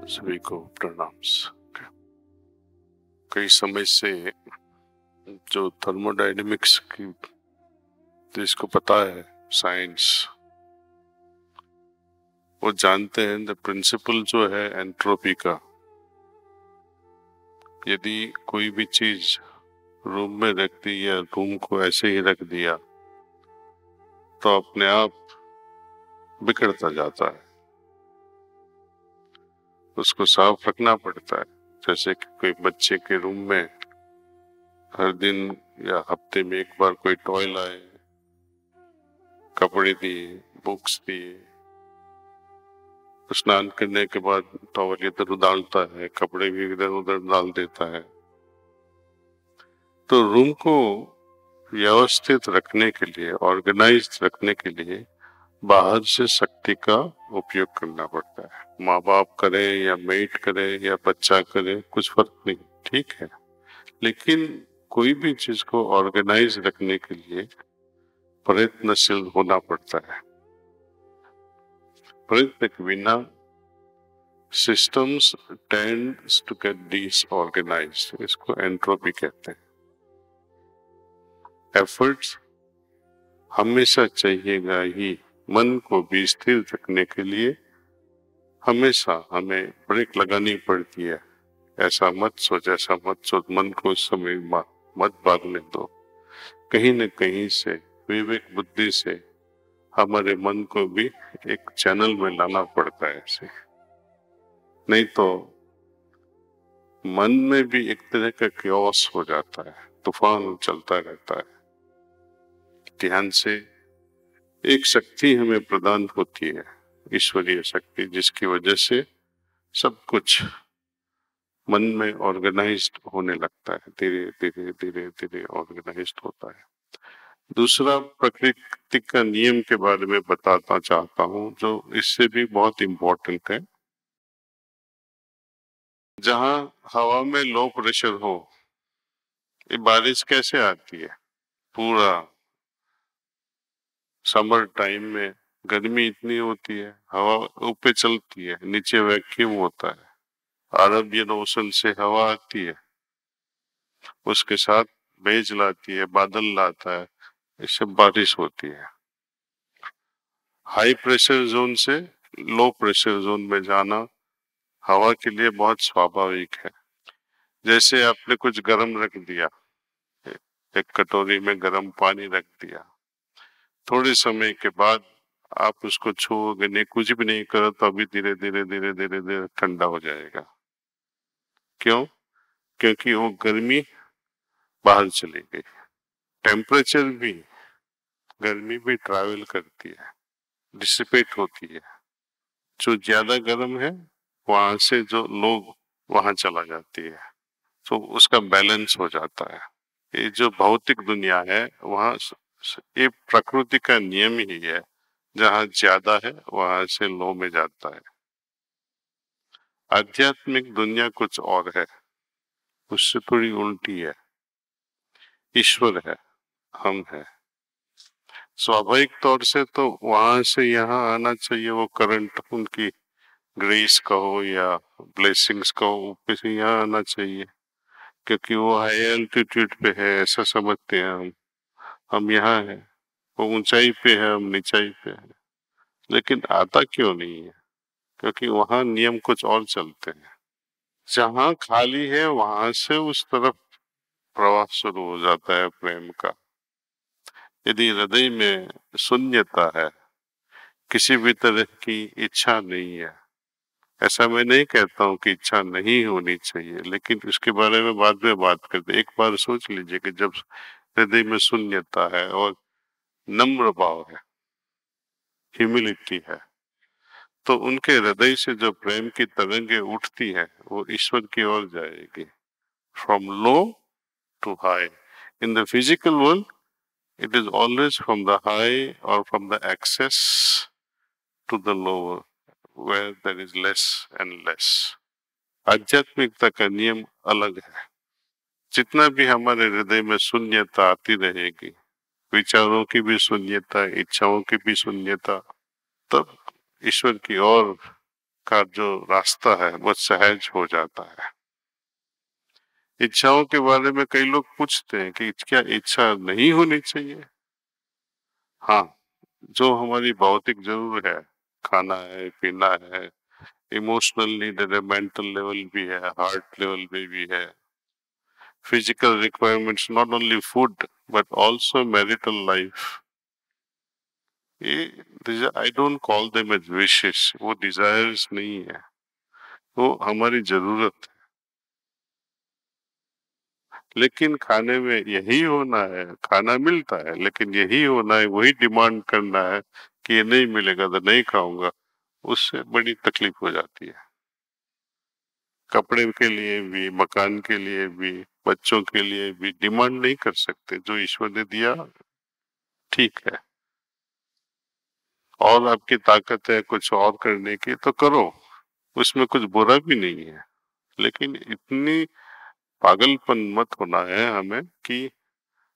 सभी को प्रणाम। कई समय से जो थर्मोडायनेमिक्स की जिसको पता है साइंस, वो जानते हैं द प्रिंसिपल जो है एंट्रोपी का। यदि कोई भी चीज रूम में रख दी या रूम को ऐसे ही रख दिया तो अपने आप बिगड़ता जाता है, उसको साफ रखना पड़ता है। जैसे कि कोई बच्चे के रूम में हर दिन या हफ्ते में एक बार कोई टॉय लाए, कपड़े दिए, बुक्स दिए, स्नान करने के बाद टॉवल इधर डालता है, कपड़े भी इधर उधर डाल देता है। तो रूम को व्यवस्थित रखने के लिए, ऑर्गेनाइज्ड रखने के लिए बाहर से शक्ति का उपयोग करना पड़ता है। माँ बाप करे या मेड करे या बच्चा करे, कुछ फर्क नहीं, ठीक है। लेकिन कोई भी चीज को ऑर्गेनाइज रखने के लिए प्रयत्नशील होना पड़ता है। प्रयत्न के बिना systems tends to get disorganised, इसको एंट्रोपी कहते हैं। एफर्ट्स हमेशा चाहिएगा ही। मन को भी स्थिर रखने के लिए हमेशा हमें ब्रेक लगानी पड़ती है। ऐसा मत सोच, ऐसा मत सोच, मन को उस समय मत भागने दो। कहीं न कहीं से विवेक बुद्धि से हमारे मन को भी एक चैनल में लाना पड़ता है ऐसे। नहीं तो मन में भी एक तरह का क्योस हो जाता है, तूफान चलता रहता है। ध्यान से एक शक्ति हमें प्रदान होती है, ईश्वरीय शक्ति, जिसकी वजह से सब कुछ मन में ऑर्गेनाइज्ड होने लगता है। धीरे धीरे धीरे धीरे ऑर्गेनाइज्ड होता है। दूसरा, प्रकृति का नियम के बारे में बताना चाहता हूं, जो इससे भी बहुत इंपॉर्टेंट है। जहां हवा में लो प्रेशर हो, ये बारिश कैसे आती है? पूरा समर टाइम में गर्मी इतनी होती है, हवा ऊपर चलती है, नीचे वैक्यूम होता है, अरबियन ओशन से हवा आती है, उसके साथ भेज लाती है, बादल लाता है, इससे बारिश होती है। हाई प्रेशर जोन से लो प्रेशर जोन में जाना हवा के लिए बहुत स्वाभाविक है। जैसे आपने कुछ गर्म रख दिया, एक कटोरी में गर्म पानी रख दिया, थोड़े समय के बाद आप उसको छूओगे नहीं, कुछ भी नहीं करो, तो अभी धीरे धीरे धीरे धीरे धीरे ठंडा हो जाएगा। क्यों? क्योंकि वो गर्मी बाहर चली गई। टेम्परेचर भी, गर्मी भी ट्रैवल करती है, डिसिपेट होती है। जो ज्यादा गर्म है वहां से जो लोग वहां चला जाती है, तो उसका बैलेंस हो जाता है। ये जो भौतिक दुनिया है, वहां ये प्रकृति का नियम ही है। जहां ज्यादा है वहां से लो में जाता है। आध्यात्मिक दुनिया कुछ और है, उससे थोड़ी उल्टी है। ईश्वर है, हम है। स्वाभाविक तौर से तो वहां से यहाँ आना चाहिए वो करंट, उनकी ग्रेस कहो या ब्लेसिंग्स कहो, ऊपर से यहाँ आना चाहिए, क्योंकि वो हाई एल्टीट्यूड पे है, ऐसा समझते हैं हम यहाँ है, वो ऊंचाई पे है, हम नीचाई पे है। लेकिन आता क्यों नहीं है? क्योंकि वहां नियम कुछ और चलते हैं। जहां खाली है वहां से उस तरफ प्रवाह शुरू हो जाता है प्रेम का। यदि हृदय में शून्यता है, किसी भी तरह की इच्छा नहीं है, ऐसा मैं नहीं कहता हूं कि इच्छा नहीं होनी चाहिए, लेकिन इसके बारे में बाद में बात करते। एक बार सोच लीजिए कि जब हृदय में शून्यता है और नम्र भाव है, ह्यूमिलिटी है, तो उनके हृदय से जो प्रेम की तरंगे उठती है वो ईश्वर की ओर जाएगी। From low to high. In the physical world it is always from the high or from the excess to the lower, where there is less and less. आध्यात्मिकता का नियम अलग है। जितना भी हमारे हृदय में शून्यता आती रहेगी, विचारों की भी शून्यता, इच्छाओं की भी शून्यता, तब ईश्वर की ओर का जो रास्ता है वो सहज हो जाता है। इच्छाओं के बारे में कई लोग पूछते हैं कि क्या इच्छा नहीं होनी चाहिए? हाँ, जो हमारी भौतिक जरूरत है, खाना है, पीना है, इमोशनल नीड है, मेंटल लेवल भी है, हार्ट लेवल पे भी है, physical requirements, not only food but also marital life, ये I don't call them as wishes, वो डिजायर्स नहीं है, वो हमारी जरूरत है। लेकिन खाने में यही होना है, खाना मिलता है लेकिन यही होना है, वही डिमांड करना है कि ये नहीं मिलेगा तो नहीं खाऊंगा, उससे बड़ी तकलीफ हो जाती है। कपड़े के लिए भी, मकान के लिए भी, बच्चों के लिए भी डिमांड नहीं कर सकते। जो ईश्वर ने दिया ठीक है, और आपकी ताकत है कुछ और करने की तो करो, उसमें कुछ बुरा भी नहीं है। लेकिन इतनी पागलपन मत होना है हमें कि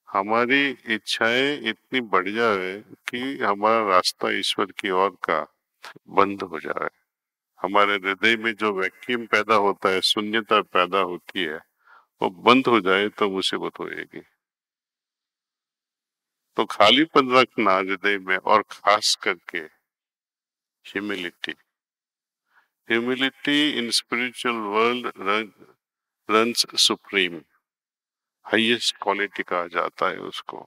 हमारी इच्छाएं इतनी बढ़ जाए कि हमारा रास्ता ईश्वर की ओर का बंद हो जाए। हमारे हृदय में जो वैक्यूम पैदा होता है, शून्यता पैदा होती है, वो बंद हो जाए तो मुसीबत होएगी। तो खालीपन रखना हृदय में, और खास करके humility. Humility in spiritual world runs supreme, highest quality कहा जाता है उसको,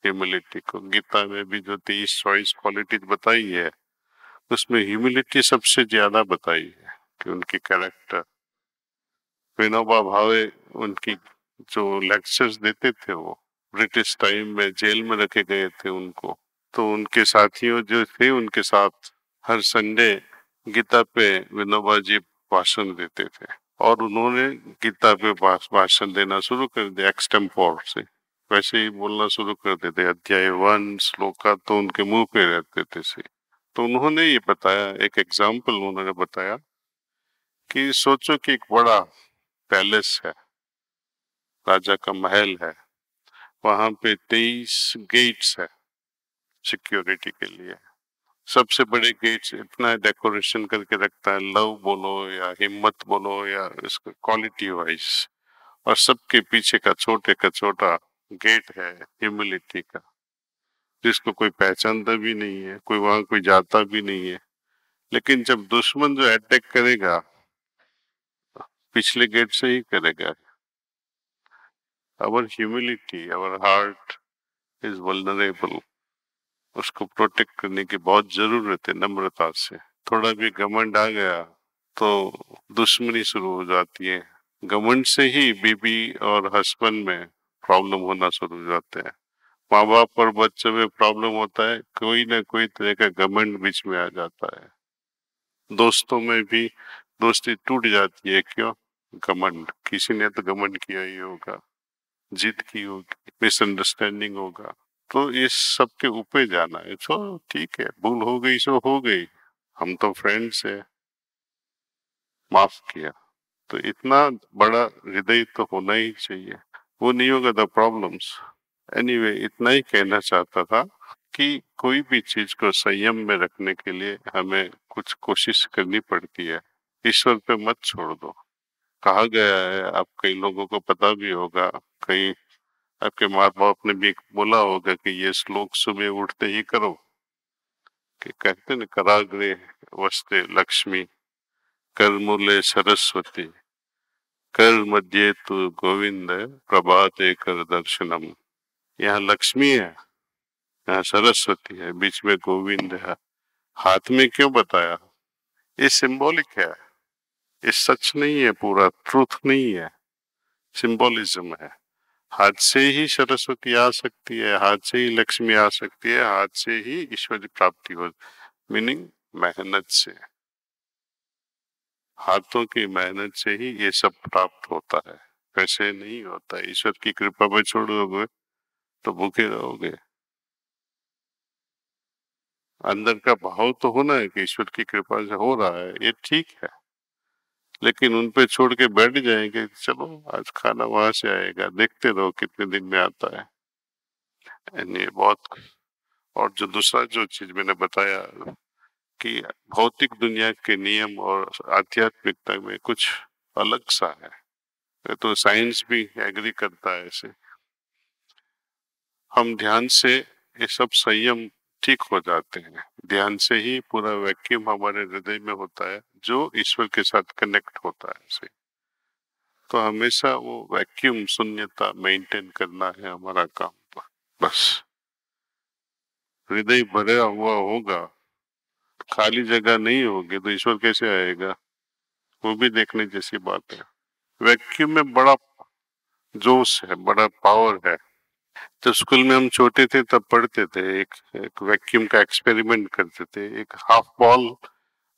ह्यूमिलिटी को। गीता में भी जो 23 चॉइस क्वालिटीज बताई है, उसमें ह्यूमिलिटी सबसे ज्यादा बताई है कि उनकी कैरेक्टर। विनोबा भावे उनकी जो लेक्चर्स देते थे, वो ब्रिटिश टाइम में जेल में रखे गए थे उनको, तो उनके साथियों जो थे उनके साथ हर संडे गीता पे विनोबा जी भाषण देते थे, और उन्होंने गीता पे भाषण देना शुरू कर दिया एक्सटेम्पोर से, वैसे ही बोलना शुरू कर देते। अध्याय 1 श्लोका तो उनके मुंह पे रहते थे। तो उन्होंने ये बताया, एक एग्जाम्पल उन्होंने बताया कि सोचो कि एक बड़ा पैलेस है, राजा का महल है, वहां पे 23 गेट्स है सिक्योरिटी के लिए। सबसे बड़े गेट्स इतना डेकोरेशन करके रखता है, लव बोलो या हिम्मत बोलो या इसका क्वालिटी वाइज, और सबके पीछे का छोटे का छोटा गेट है ह्यूमिलिटी का, जिसको कोई पहचानता भी नहीं है, कोई वहां कोई जाता भी नहीं है। लेकिन जब दुश्मन जो अटैक करेगा, पिछले गेट से ही करेगा। Our humility, our heart is vulnerable, उसको प्रोटेक्ट करने की बहुत जरूरत है नम्रता से। थोड़ा भी घमंड आ गया तो दुश्मनी शुरू हो जाती है। घमंड से ही बीबी और हस्बैंड में प्रॉब्लम होना शुरू हो जाते हैं, माँ बाप और बच्चों में प्रॉब्लम होता है, कोई ना कोई तरह का घमंड बीच में आ जाता है। दोस्तों में भी दोस्ती टूट जाती है, क्यों? घमंड, किसी ने तो घमंड किया ही होगा, जिद की होगी, मिसअंडरस्टैंडिंग होगा। तो इस सब के ऊपर जाना है। तो ठीक है, भूल हो गई सो हो गई, हम तो फ्रेंड्स है, माफ किया। तो इतना बड़ा हृदय तो होना ही चाहिए, वो नहीं होगा तो प्रॉब्लम्स। एनीवे, इतना ही कहना चाहता था कि कोई भी चीज को संयम में रखने के लिए हमें कुछ कोशिश करनी पड़ती है, ईश्वर पे मत छोड़ दो। कहा गया है, आप कई लोगों को पता भी होगा, कई आपके माँ बाप ने भी बोला होगा कि ये श्लोक सुबह उठते ही करो, कि कहते न, कराग्रे वस्ते लक्ष्मी, कर मूले सरस्वती, कर मध्य तु गोविंद, प्रभाते कर दर्शनम। यहाँ लक्ष्मी है, यहाँ सरस्वती है, बीच में गोविंद है। हाथ में क्यों बताया? ये सिंबॉलिक है, ये सच नहीं है, पूरा ट्रूथ नहीं है, सिंबॉलिज्म है। हाथ से ही सरस्वती आ सकती है, हाथ से ही लक्ष्मी आ सकती है, हाथ से ही ईश्वर की प्राप्ति हो, मीनिंग मेहनत से, हाथों की मेहनत से ही ये सब प्राप्त होता है, वैसे नहीं होता। ईश्वर की कृपा पे छोड़ दोगे तो भूखे रहोगे। अंदर का भाव तो होना है कि ईश्वर की कृपा से हो रहा है, ये ठीक है, लेकिन उन पे छोड़ के बैठ जाएंगे, चलो आज खाना वहां से आएगा, देखते रहो कितने दिन में आता है। ये बहुत। और जो दूसरा जो चीज मैंने बताया कि भौतिक दुनिया के नियम और आध्यात्मिकता में कुछ अलग सा है। ये तो साइंस भी एग्री करता है ऐसे। हम ध्यान से ये सब संयम ठीक हो जाते हैं। ध्यान से ही पूरा वैक्यूम हमारे हृदय में होता है जो ईश्वर के साथ कनेक्ट होता है ऐसे। तो हमेशा वो वैक्यूम शून्यता मेंटेन करना है हमारा काम। बस हृदय भरा हुआ होगा, खाली जगह नहीं होगी तो ईश्वर कैसे आएगा, वो भी देखने जैसी बात है। वैक्यूम में बड़ा जोश है, बड़ा पावर है। जब स्कूल में हम छोटे थे तब पढ़ते थे, एक वैक्यूम का एक्सपेरिमेंट करते थे। एक half ball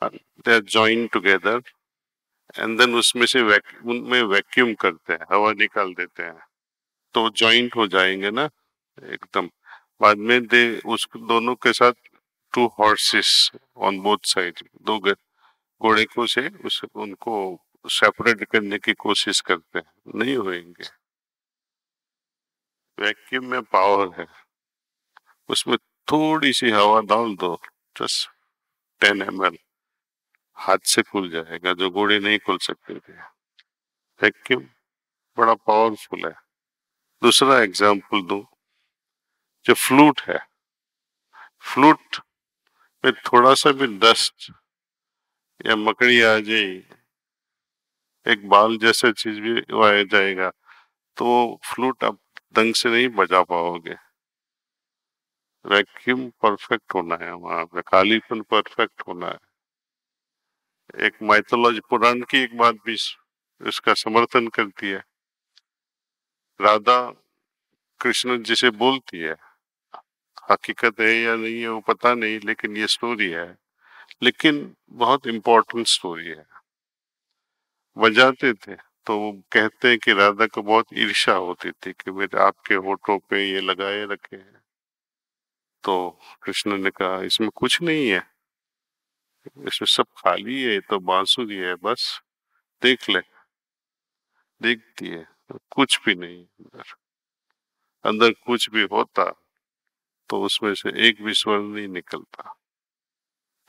they are joined together and then उसमें से उनमें वैक्यूम करते हैं, हवा निकाल देते हैं तो जॉइंट हो जाएंगे ना एकदम। बाद में दे उस दोनों के साथ two horses on both side, दो घोड़े को से उनको सेपरेट करने की कोशिश करते हैं, नहीं होएंगे। वैक्यूम में पावर है, उसमें थोड़ी सी हवा डाल दो, जस्ट 10 ml, हाथ से खुल जाएगा जो घोड़े नहीं खुल सकते थे। वैक्यूम बड़ा पावरफुल है। दूसरा एग्जाम्पल दूं, जो फ्लूट है, फ्लूट में थोड़ा सा भी डस्ट या मकड़ी आ जाए, एक बाल जैसा चीज भी आ जाएगा तो फ्लूट आप ढंग से नहीं बजा पाओगे। वैक्यूम परफेक्ट होना है, वहां पे खालीपन परफेक्ट होना है। एक माइथोलॉजी पुराण की एक बात भी इसका समर्थन करती है। राधा कृष्ण जिसे बोलती है, हकीकत है या नहीं है वो पता नहीं, लेकिन ये स्टोरी है, लेकिन बहुत इंपॉर्टेंट स्टोरी है। बजाते थे तो वो कहते हैं कि राधा को बहुत ईर्ष्या होती थी कि मेरे आपके होठों पे ये लगाए रखे हैं। तो कृष्ण ने कहा इसमें कुछ नहीं है, इसमें सब खाली है, ये तो बांसुरी है बस, देख ले। देखती है कुछ भी नहीं, अंदर अंदर कुछ भी होता तो उसमें से एक भी स्वर नहीं निकलता।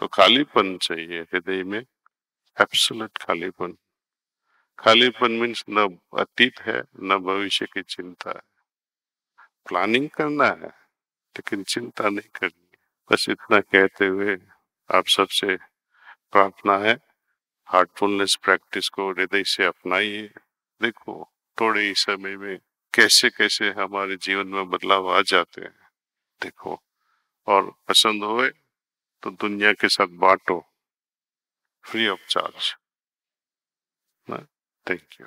तो खालीपन चाहिए हृदय में, एब्सोल्यूट खालीपन। खालीपन मीन्स न अतीत है न भविष्य की चिंता है। प्लानिंग करना है लेकिन चिंता नहीं करनी। बस इतना कहते हुए आप सबसे प्रार्थना है, हार्टफुलनेस प्रैक्टिस को हृदय से अपनाइए। देखो थोड़े ही समय में कैसे कैसे हमारे जीवन में बदलाव आ जाते हैं। देखो, और पसंद होए तो दुनिया के साथ बांटो, free of charge. Thank you.